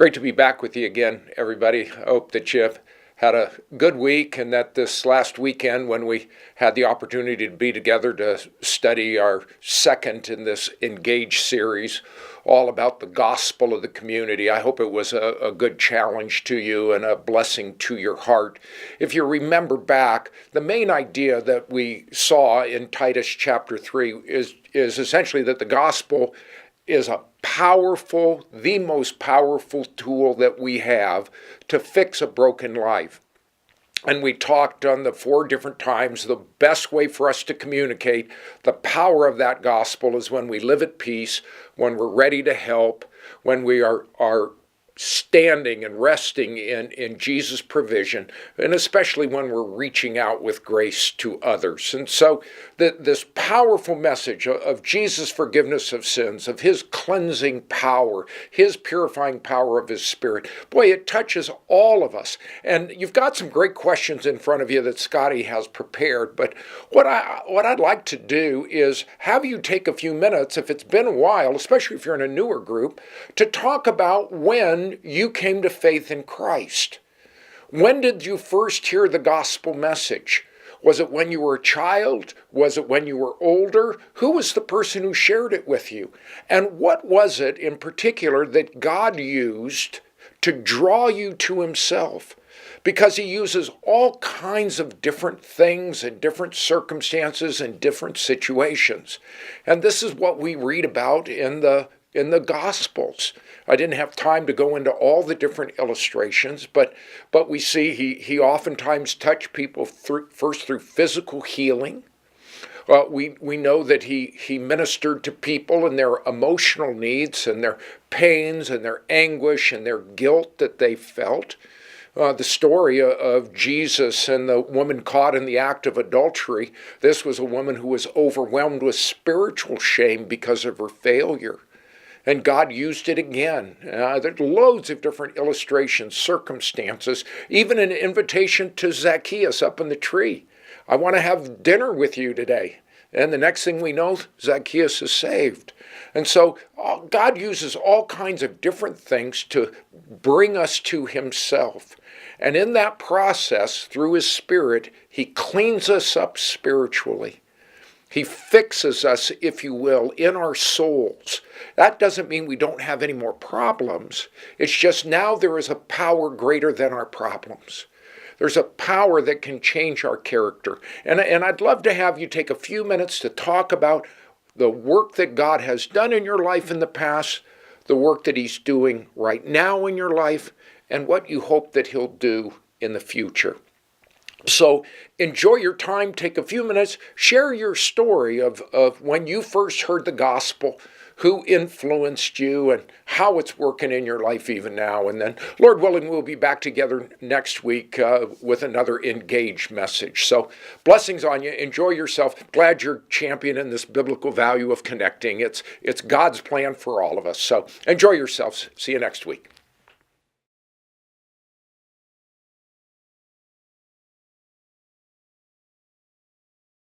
Great to be back with you again, everybody. I hope that you've had a good week and that this last weekend when we had the opportunity to be together to study our second in this Engage series, all about the gospel of the community. I hope it was a good challenge to you and a blessing to your heart. If you remember back, the main idea that we saw in Titus chapter 3 is essentially that the gospel is the most powerful tool that we have to fix a broken life. And we talked on the 4 different times, the best way for us to communicate the power of that gospel is when we live at peace, when we're ready to help, when we are standing and resting in Jesus' provision, and especially when we're reaching out with grace to others. And so this powerful message of Jesus' forgiveness of sins, of his cleansing power, his purifying power of his Spirit, boy, it touches all of us. And you've got some great questions in front of you that Scotty has prepared, but what I'd like to do is have you take a few minutes, if it's been a while, especially if you're in a newer group, to talk about when you came to faith in Christ. When did you first hear the gospel message? Was it when you were a child? Was it when you were older? Who was the person who shared it with you? And what was it in particular that God used to draw you to himself? Because he uses all kinds of different things and different circumstances and different situations. And this is what we read about in the Gospels. I didn't have time to go into all the different illustrations, but we see he oftentimes touched people first through physical healing. We know that he ministered to people and their emotional needs and their pains and their anguish and their guilt that they felt. The story of Jesus and the woman caught in the act of adultery, this was a woman who was overwhelmed with spiritual shame because of her failure. And God used it again. There's loads of different illustrations, circumstances, even an invitation to Zacchaeus up in the tree. I want to have dinner with you today. And the next thing we know, Zacchaeus is saved. And so God uses all kinds of different things to bring us to himself. And in that process, through his Spirit, he cleans us up spiritually. He fixes us, if you will, in our souls. That doesn't mean we don't have any more problems. It's just now there is a power greater than our problems. There's a power that can change our character. And I'd love to have you take a few minutes to talk about the work that God has done in your life in the past, the work that he's doing right now in your life, and what you hope that he'll do in the future. So enjoy your time, take a few minutes, share your story of when you first heard the gospel, who influenced you, and how it's working in your life even now. And then, Lord willing, we'll be back together next week with another Engage message. So blessings on you. Enjoy yourself. Glad you're championing this biblical value of connecting. It's God's plan for all of us. So enjoy yourselves. See you next week.